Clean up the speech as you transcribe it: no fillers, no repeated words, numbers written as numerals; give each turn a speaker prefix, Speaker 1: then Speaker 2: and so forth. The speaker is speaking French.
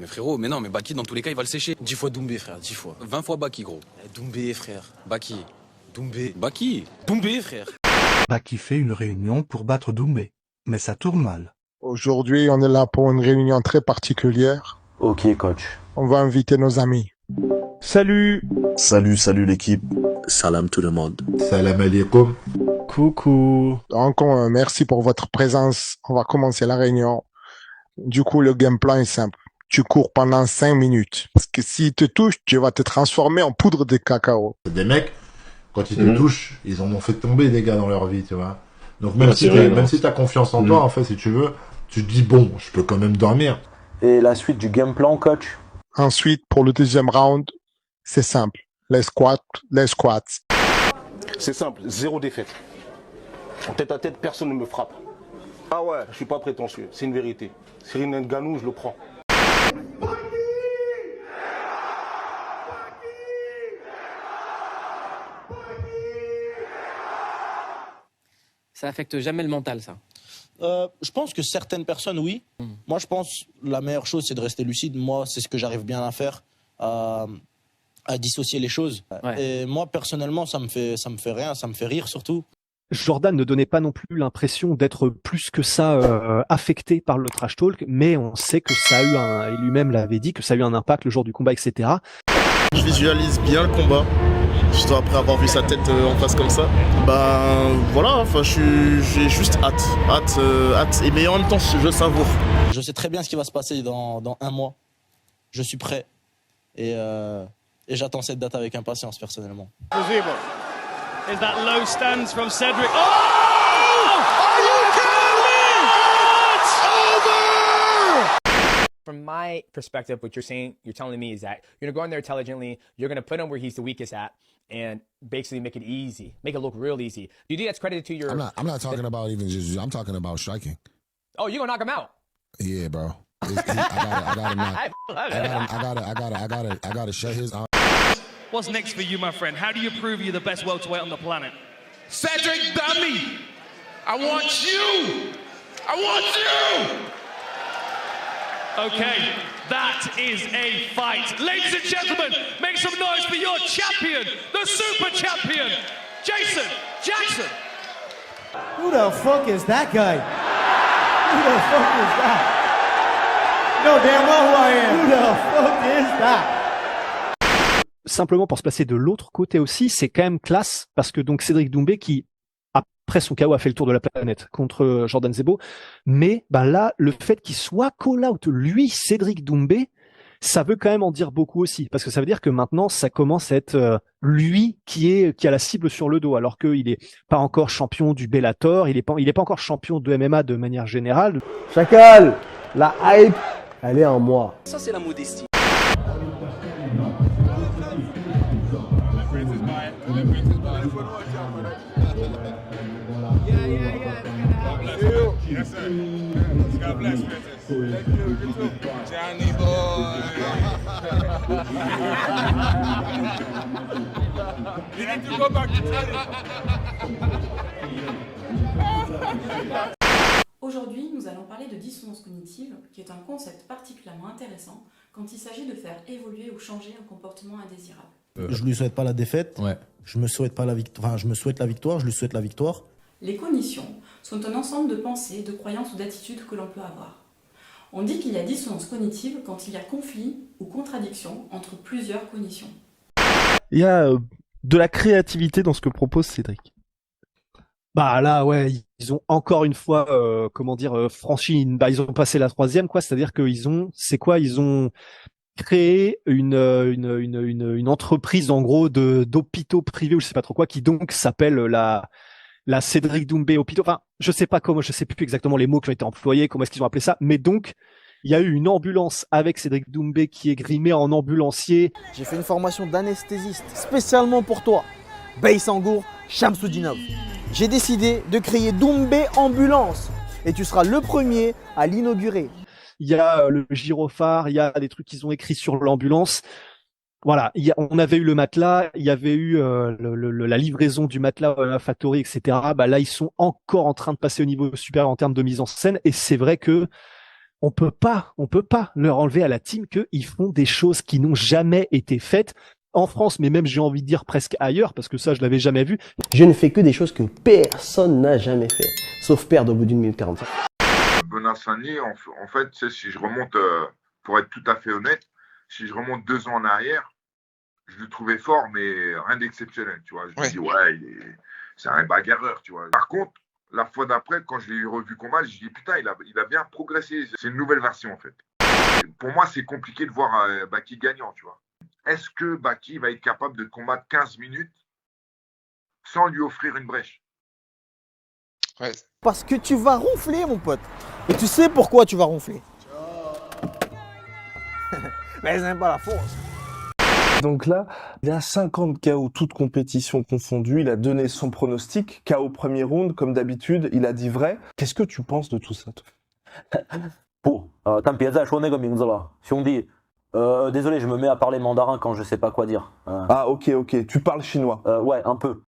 Speaker 1: Mais frérot, mais non, mais Baki, dans tous les cas, il va le sécher.
Speaker 2: 10 fois Doumbé, frère, 10 fois.
Speaker 1: 20 fois Baki, gros.
Speaker 2: Doumbé, frère.
Speaker 1: Baki.
Speaker 2: Doumbé.
Speaker 1: Baki.
Speaker 2: Doumbé, frère.
Speaker 3: Baki fait une réunion pour battre Doumbé. Mais ça tourne mal.
Speaker 4: Aujourd'hui, on est là pour une réunion très particulière.
Speaker 5: Ok, coach.
Speaker 4: On va inviter nos amis.
Speaker 6: Salut.
Speaker 5: Salut l'équipe.
Speaker 7: Salam tout le monde.
Speaker 8: Salam alaikum.
Speaker 6: Coucou.
Speaker 4: Donc, merci pour votre présence. On va commencer la réunion. Du coup, le game plan est simple. Tu cours pendant 5 minutes. Parce que s'il te touche, tu vas te transformer en poudre de cacao.
Speaker 8: Des mecs, quand ils te touchent, ils en ont fait tomber des gars dans leur vie, tu vois. Donc même si t'as confiance en toi, en fait, si tu veux, tu te dis bon, je peux quand même dormir.
Speaker 5: Et la suite du game plan, coach?
Speaker 4: Ensuite, pour le deuxième round, c'est simple. Les squats.
Speaker 9: C'est simple, 0 défaite. En tête à tête, personne ne me frappe. Ah ouais, je suis pas prétentieux, c'est une vérité. Cyril Ngannou, je le prends.
Speaker 10: Ça affecte jamais le mental, ça.
Speaker 2: Je pense que certaines personnes, oui. Moi, je pense la meilleure chose, c'est de rester lucide. Moi, c'est ce que j'arrive bien à faire, à dissocier les choses. Ouais. Et moi, personnellement, ça me fait rien, ça me fait rire surtout.
Speaker 6: Jordan ne donnait pas non plus l'impression d'être plus que ça affecté par le trash talk, mais on sait que ça a eu et lui-même l'avait dit, que ça a eu un impact le jour du combat, etc.
Speaker 11: Je visualise bien le combat. Surtout après avoir vu sa tête en face comme ça. Ben voilà, enfin j'ai juste hâte. Mais en même temps, je savoure.
Speaker 2: Je sais très bien ce qui va se passer dans 1 mois. Je suis prêt. Et j'attends cette date avec impatience, personnellement.
Speaker 12: Is that low stance from Cedric? Oh! Are you kidding me? It's over!
Speaker 13: From my perspective, what you're telling me is that you're gonna go in there intelligently, you're gonna put him where he's the weakest at, and basically make it easy, make it look real easy. Do you think that's credited to your?
Speaker 14: I'm not talking about even just. I'm talking about striking.
Speaker 13: Oh, you gonna knock him out?
Speaker 14: Yeah, bro. I gotta shut his.
Speaker 12: What's next for you, my friend? How do you prove you're the best welterweight on the planet?
Speaker 15: Cedric Dummy, I want you. I want you.
Speaker 12: Okay, that is a fight. Ladies and gentlemen, make some noise for your champion, the super champion, Jason Jackson.
Speaker 16: Who the fuck is that guy? Who the fuck is that? You know damn well who I am. Who the fuck is that?
Speaker 6: Simplement pour se placer de l'autre côté aussi, c'est quand même classe, parce que donc Cédric Doumbé qui, après son KO, a fait le tour de la planète contre Jordan Zebo, mais là, le fait qu'il soit call-out, lui, Cédric Doumbé, ça veut quand même en dire beaucoup aussi, parce que ça veut dire que maintenant, ça commence à être lui qui a la cible sur le dos, alors qu'il est pas encore champion du Bellator, il est pas encore champion de MMA de manière générale.
Speaker 16: Chacal, la hype, elle est en moi.
Speaker 10: Ça, c'est la modestie.
Speaker 15: Yes, sir. God bless you. Johnny boy. You need to go back to
Speaker 17: Aujourd'hui, nous allons parler de dissonance cognitive, qui est un concept particulièrement intéressant quand il s'agit de faire évoluer ou changer un comportement indésirable.
Speaker 2: Je lui souhaite pas la défaite.
Speaker 1: Ouais.
Speaker 2: Je me souhaite pas la victoire. Enfin, je me souhaite la victoire. Je lui souhaite la victoire.
Speaker 17: Les cognitions sont un ensemble de pensées, de croyances ou d'attitudes que l'on peut avoir. On dit qu'il y a dissonance cognitive quand il y a conflit ou contradiction entre plusieurs cognitions.
Speaker 6: Il y a de la créativité dans ce que propose Cédric. Là, ouais, ils ont encore une fois, franchi ils ont passé la 3e, quoi. C'est-à-dire qu'ils ont créé une entreprise, en gros, d'hôpitaux privés ou je sais pas trop quoi, qui donc s'appelle la Cédric Doumbé hôpitaux. Enfin, je sais plus exactement les mots qui ont été employés, comment est-ce qu'ils ont appelé ça, mais donc, il y a eu une ambulance avec Cédric Doumbé qui est grimé en ambulancier.
Speaker 16: J'ai fait une formation d'anesthésiste spécialement pour toi, Baïsangour Shamsoudinov. J'ai décidé de créer Doumbé Ambulance et tu seras le premier à l'inaugurer.
Speaker 6: Il y a le gyrophare, il y a des trucs qu'ils ont écrits sur l'ambulance. Voilà, on avait eu le matelas, il y avait eu la livraison du matelas à Fattori, etc. Là, ils sont encore en train de passer au niveau supérieur en termes de mise en scène. Et c'est vrai que on peut pas leur enlever à la team qu'ils font des choses qui n'ont jamais été faites en France, mais même j'ai envie de dire presque ailleurs, parce que ça je l'avais jamais vu.
Speaker 7: Je ne fais que des choses que personne n'a jamais fait, sauf perdre au bout d'une minute 45.
Speaker 18: Bonassani, en fait, tu sais, si je remonte, pour être tout à fait honnête, si je remonte 2 ans en arrière, je le trouvais fort, mais rien d'exceptionnel, tu vois. Je me dis, ouais, c'est un bagarreur, tu vois. Par contre, la fois d'après, quand je l'ai revu combat, je dis, putain, il a bien progressé. C'est une nouvelle version, en fait. Pour moi, c'est compliqué de voir Baki gagnant, tu vois. Est-ce que Baki va être capable de combattre 15 minutes sans lui offrir une brèche?
Speaker 16: Parce que tu vas ronfler, mon pote. Et tu sais pourquoi tu vas ronfler. Mais ils n'aiment pas la force.
Speaker 19: Donc là, il a 50 KO, toutes compétitions confondues. Il a donné son pronostic. KO premier round, comme d'habitude. Il a dit vrai. Qu'est-ce que tu penses de tout ça, toi?
Speaker 5: 不，但别再说那个名字了，兄弟。désolé, je me mets à parler mandarin quand je sais pas quoi dire.
Speaker 19: Ah, ok, tu parles chinois.
Speaker 5: Ouais, un peu.